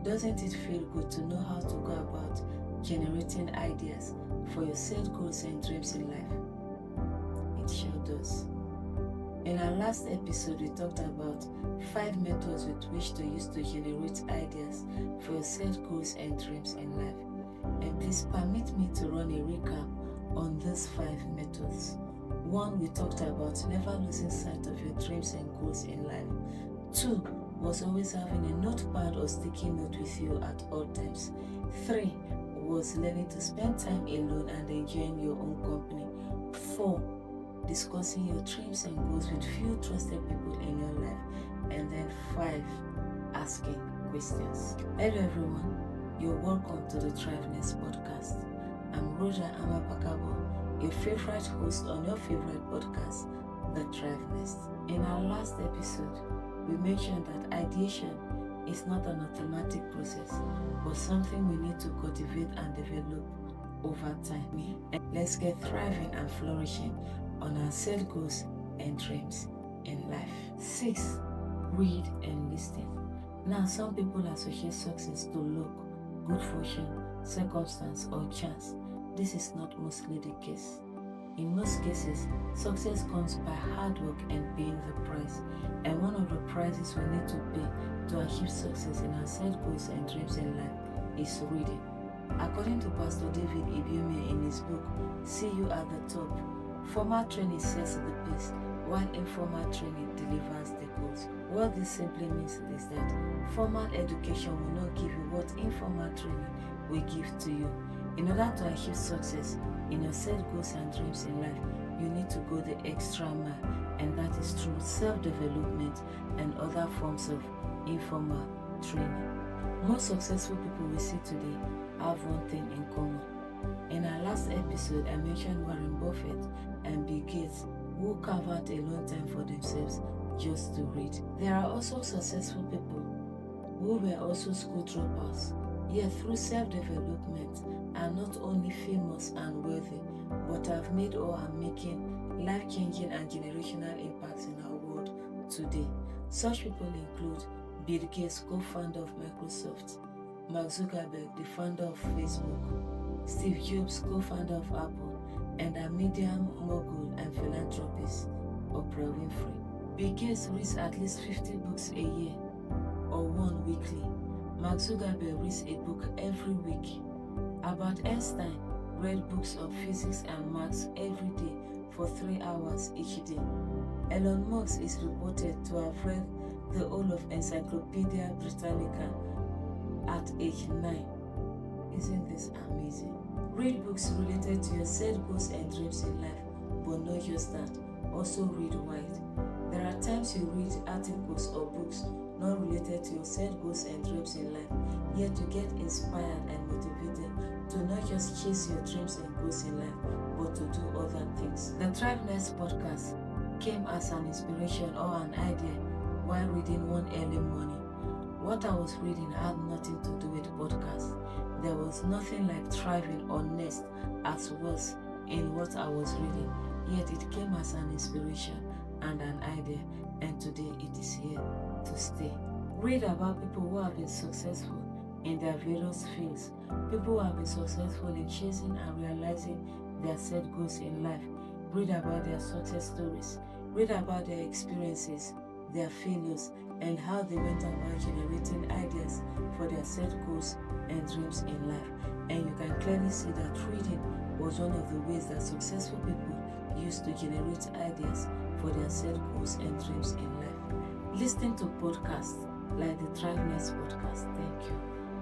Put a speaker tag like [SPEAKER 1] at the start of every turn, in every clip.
[SPEAKER 1] Doesn't it feel good to know how to go about generating ideas for your set goals and dreams in life? It sure does. In our last episode, we talked about 5 methods with which to use to generate ideas for your set goals and dreams in life. And please permit me to run a recap on these 5 methods. 1, we talked about never losing sight of your dreams and goals in life. 2 was always having a notepad or sticky note with you at all times. 3 was learning to spend time alone and enjoying your own company. 4, discussing your dreams and goals with few trusted people in your life. And then 5, asking questions. Hello everyone, you're welcome to the Thriveness podcast. I'm Roja Amapakabo, your favorite host on your favorite podcast, The Thriveness. In our last episode, we mentioned that ideation is not an automatic process, but something we need to cultivate and develop over time. And let's get thriving and flourishing on our set goals and dreams in life. 6, read and listen. Now, some people associate success to luck, good fortune, circumstance, or chance. This is not mostly the case. In most cases, success comes by hard work and paying the price. And one of the prices we need to pay to achieve success in our set goals and dreams in life is reading. According to Pastor David Ibiume in his book, See You at the Top, formal training sets the pace, while informal training delivers the goals. What this simply means is that formal education will not give you what informal training will give to you. In order to achieve success in your set goals and dreams in life, you need to go the extra mile, and that is through self-development and other forms of informal training. Most successful people we see today have one thing in common. In our last episode, I mentioned Warren Buffett and Bill Gates, who carve out a long time for themselves just to read. There are also successful people who were also school dropouts, yet through self-development are not only famous and wealthy, but have made or are making life-changing and generational impacts in our world today. Such people include Bill Gates, co-founder of Microsoft; Mark Zuckerberg, the founder of Facebook; Steve Jobs, co-founder of Apple; and a media mogul and philanthropist, Oprah Winfrey. Bill Gates reads at least 50 books a year, or one weekly. Mark Zuckerberg reads a book every week. Albert Einstein read books of physics and maths every day for 3 hours each day. Elon Musk is reported to have read the whole of Encyclopedia Britannica at age 9. Isn't this amazing? Read books related to your set goals and dreams in life, but not just that, also read wide. There are times you read articles or books not related to your set goals and dreams in life, yet you get inspired and motivated to not just chase your dreams and goals in life, but to do other things. The Thriveness podcast came as an inspiration or an idea while reading one early morning. What I was reading had nothing to do with podcasts. There was nothing like thriving or nest as was in what I was reading, yet it came as an inspiration and an idea, and today it is here to stay. Read about people who have been successful in their various fields, people who have been successful in chasing and realizing their set goals in life. Read about their success stories, read about their experiences, their failures, and how they went about generating ideas for their set goals and dreams in life. And you can clearly see that reading was one of the ways that successful people used to generate ideas for their set goals and dreams in life. Listening to podcasts like the Thriveness podcast, thank you.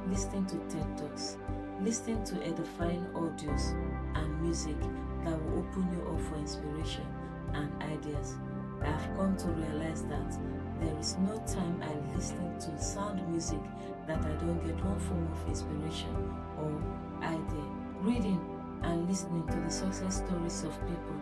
[SPEAKER 1] Listening to TED Talks, listening to edifying audios and music that will open you up for inspiration and ideas. I have come to realize that there is no time I listen to sound music that I don't get one form of inspiration or idea. Reading and listening to the success stories of people,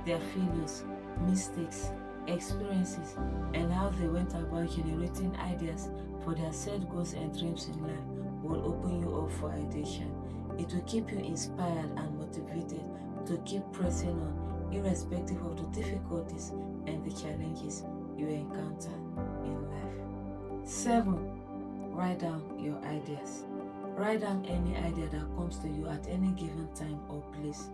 [SPEAKER 1] their failures, mistakes, experiences, and how they went about generating ideas for their set goals and dreams in life will open you up for ideation. It will keep you inspired and motivated to keep pressing on, irrespective of the difficulties and the challenges you encounter in life. 7. write down your ideas. Write down any idea that comes to you at any given time or place.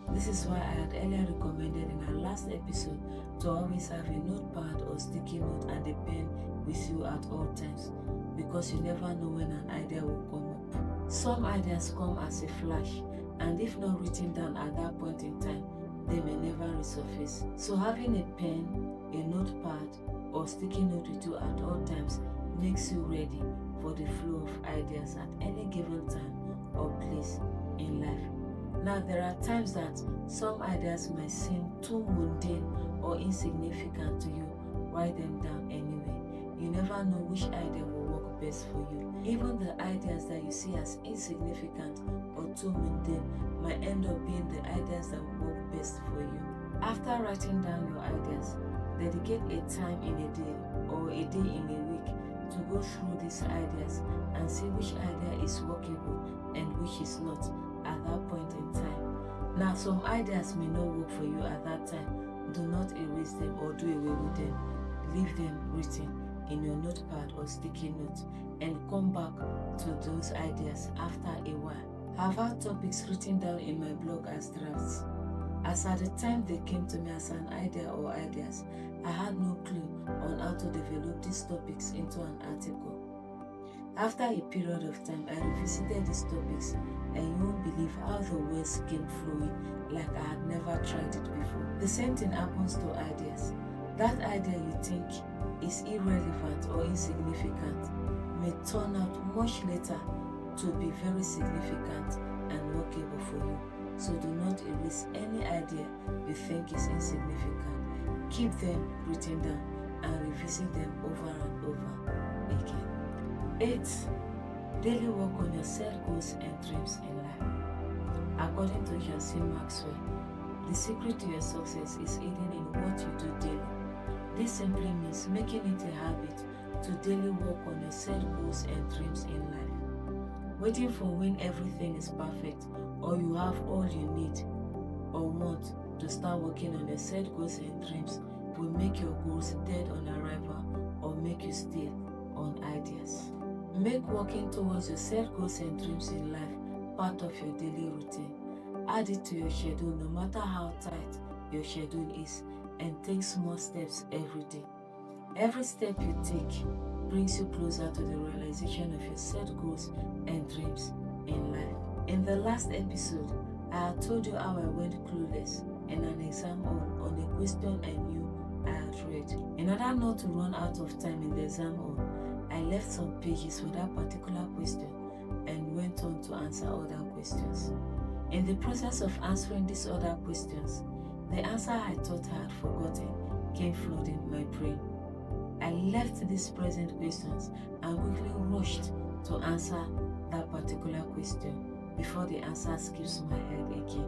[SPEAKER 1] This is why I had earlier recommended in our last episode to always have a notepad or sticky note and a pen with you at all times, because you never know when an idea will come up. Some ideas come as a flash, and if not written down at that point in time, they may never resurface. So having a pen, a notepad, or sticky note with you at all times makes you ready for the flow of ideas at any given time or place in life. Now, there are times that some ideas might seem too mundane or insignificant to you. Write them down anyway. You never know which idea will work best for you. Even the ideas that you see as insignificant or too mundane might end up being the ideas that will work best for you. After writing down your ideas, dedicate a time in a day or a day in a week to go through these ideas and see which idea is workable and which is not at that point in time. Now, some ideas may not work for you at that time. Do not erase them or do away with them. Leave them written in your notepad or sticky note and come back to those ideas after a while. I've had topics written down in my blog as drafts. As at the time they came to me as an idea or ideas, I had no clue on how to develop these topics into an article. After a period of time, I revisited these topics and you won't believe how the words came flowing like I had never tried it before. The same thing happens to ideas. That idea you think is irrelevant or insignificant may turn out much later to be very significant and workable for you. So do not erase any idea you think is insignificant. Keep them written down and revisit them over and over again. 8. Daily work on your set goals and dreams in life. According to John Maxwell, the secret to your success is hidden in what you do daily. This simply means making it a habit to daily work on your set goals and dreams in life. Waiting for when everything is perfect or you have all you need or want to start working on your set goals and dreams will make your goals dead on arrival or make you stay on ideas. Make working towards your set goals and dreams in life part of your daily routine. Add it to your schedule no matter how tight your schedule is, and take small steps every day. Every step you take brings you closer to the realization of your set goals and dreams in life. In the last episode, I had told you how I went clueless in an exam hall on a question I knew I had read. In order not to run out of time in the exam hall, I left some pages for that particular question and went on to answer other questions. In the process of answering these other questions, the answer I thought I had forgotten came flooding my brain. I left these present questions and quickly rushed to answer that particular question before the answer skips my head again.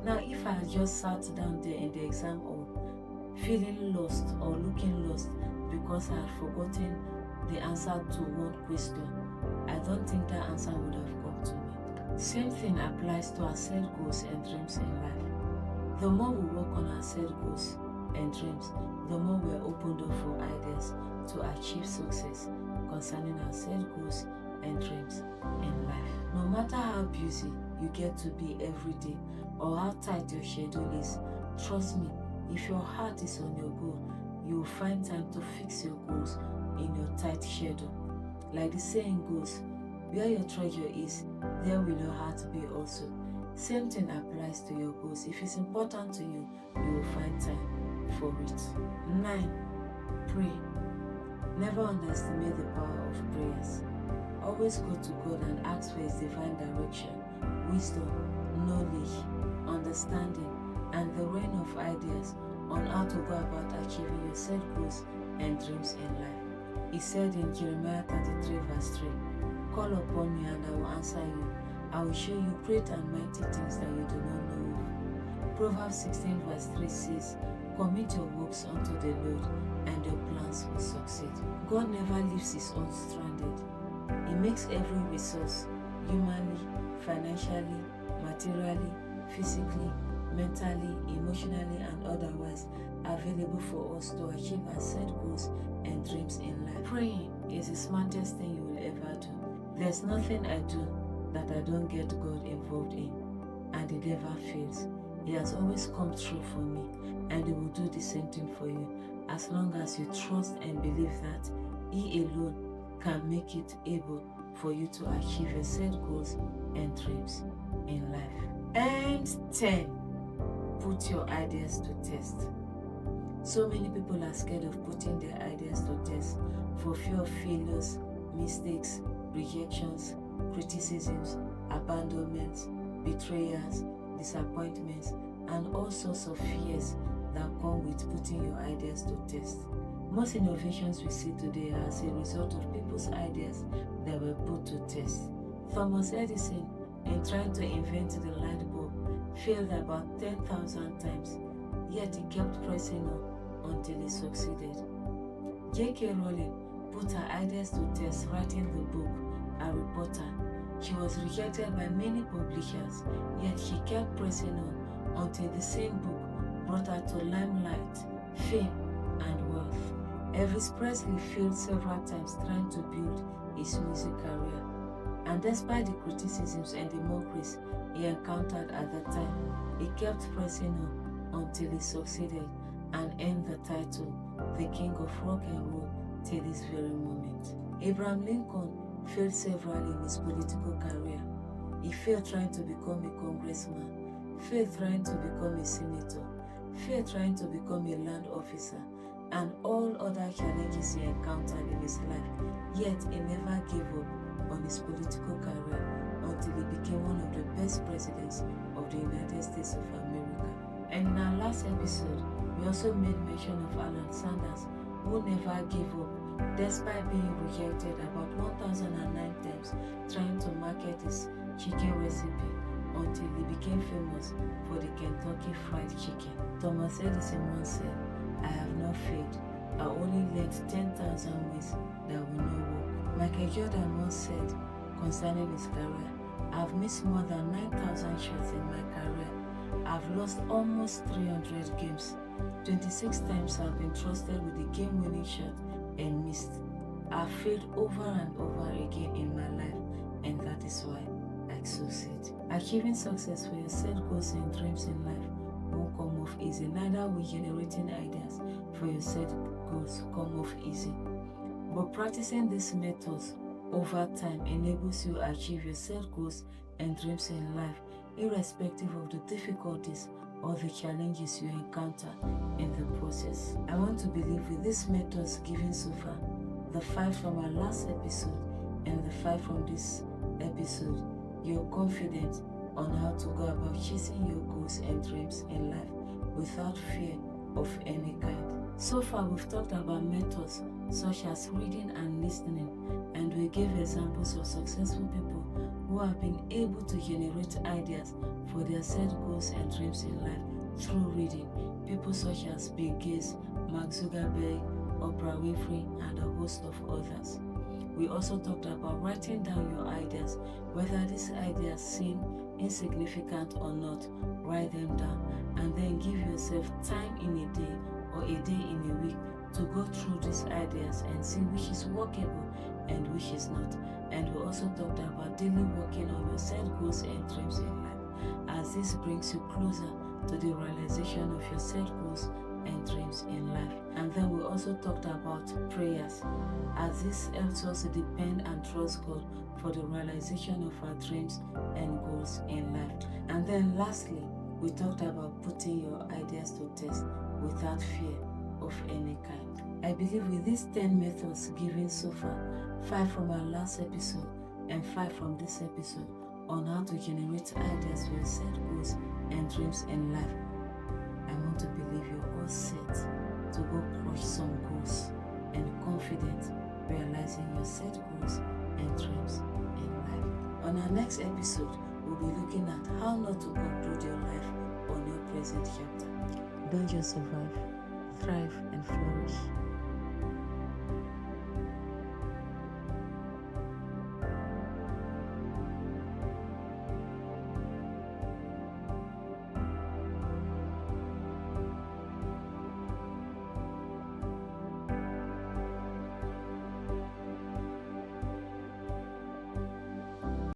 [SPEAKER 1] Now, if I had just sat down there in the exam hall, feeling lost or looking lost because I had forgotten the answer to one question, I don't think that answer would have come to me. Same thing applies to our set goals and dreams in life. The more we work on our set goals and dreams, the more we are opened up for ideas to achieve success concerning our set goals and dreams in life. No matter how busy you get to be every day or how tight your schedule is, trust me, if your heart is on your goal, you will find time to fix your goals in your tight schedule. Like the saying goes, where your treasure is, there will your heart be also. Same thing applies to your goals. If it's important to you, you will find time for it. 9. Pray. Never underestimate the power of prayers. Always go to God and ask for His divine direction, wisdom, knowledge, understanding, and the rain of ideas on how to go about achieving your set goals and dreams in life. He said in Jeremiah 33 verse 3, "Call upon me and I will answer you. I will show you great and mighty things that you do not know of." Proverbs 16 verse 3 says, "Commit your works unto the Lord and your plans will succeed." God never leaves His own stranded. He makes every resource, humanly, financially, materially, physically, mentally, emotionally, and otherwise available for us to achieve our set goals and dreams in life. Praying is the smartest thing you will ever do. There's nothing I do that I don't get God involved in, and it never fails. He has always come through for me, and He will do the same thing for you as long as you trust and believe that He alone can make it able for you to achieve your set goals and dreams in life. And 10, put your ideas to test. So many people are scared of putting their ideas to test for fear of failures, mistakes, rejections, criticisms, abandonments, betrayals, disappointments, and all sorts of fears that come with putting your ideas to test. Most innovations we see today are as a result of people's ideas that were put to test. Thomas Edison, in trying to invent the light bulb, failed about 10,000 times, yet he kept pressing on until he succeeded. J.K. Rowling put her ideas to test writing the book Harry Potter. She was rejected by many publishers, yet she kept pressing on until the same book brought her to limelight, fame, and wealth. Elvis Presley failed several times trying to build his music career, and despite the criticisms and the mockeries he encountered at the time, he kept pressing on until he succeeded and earned the title, the King of Rock and Roll, till this very moment. Abraham Lincoln failed severally in his political career. He failed trying to become a congressman, failed trying to become a senator, failed trying to become a land officer, and all other challenges he encountered in his life, yet he never gave up on his political career until he became one of the best presidents of the United States of America. And in our last episode, we also made mention of Alan Sanders, who never gave up despite being rejected about 1,009 times trying to market his chicken recipe until he became famous for the Kentucky Fried Chicken. Thomas Edison once said, "I have not failed. I only learned 10,000 ways that will not work." Michael Jordan once said concerning his career, "I've missed more than 9,000 shots in my career. I've lost almost 300 games. 26 times I've been trusted with the game-winning shot and missed. I've failed over and over again in my life, and that is why I succeed." Achieving success for your set goals and dreams in life won't come off easy. Neither will generating ideas for your set goals come off easy. But practicing these methods over time enables you to achieve your set goals and dreams in life, irrespective of the difficulties or the challenges you encounter in the process. I want to believe with these methods given so far, the 5 from our last episode and the 5 from this episode, you're confident on how to go about chasing your goals and dreams in life without fear of any kind. So far, we've talked about methods such as reading and listening, and we gave examples of successful people who have been able to generate ideas for their set goals and dreams in life through reading. People such as Bill Gates, Mark Zuckerberg, Oprah Winfrey, and a host of others. We also talked about writing down your ideas, whether these ideas seem insignificant or not. Write them down and then give yourself time in a day or a day in a week to go through these ideas and see which is workable and which is not. And we also talked about daily working on your set goals and dreams in life, as this brings you closer to the realization of your set goals and dreams in life. And then we also talked about prayers, as this helps us to depend and trust God for the realization of our dreams and goals in life. And then lastly, we talked about putting your ideas to test without fear of any kind. I believe with these 10 methods given so far, 5 from our last episode and 5 from this episode on how to generate ideas for your set goals and dreams in life, I want to believe you're all set to go crush some goals and confident realizing your set goals and dreams in life. On our next episode, we'll be looking at how not to conclude your life on your present chapter. Don't just survive, thrive and flourish.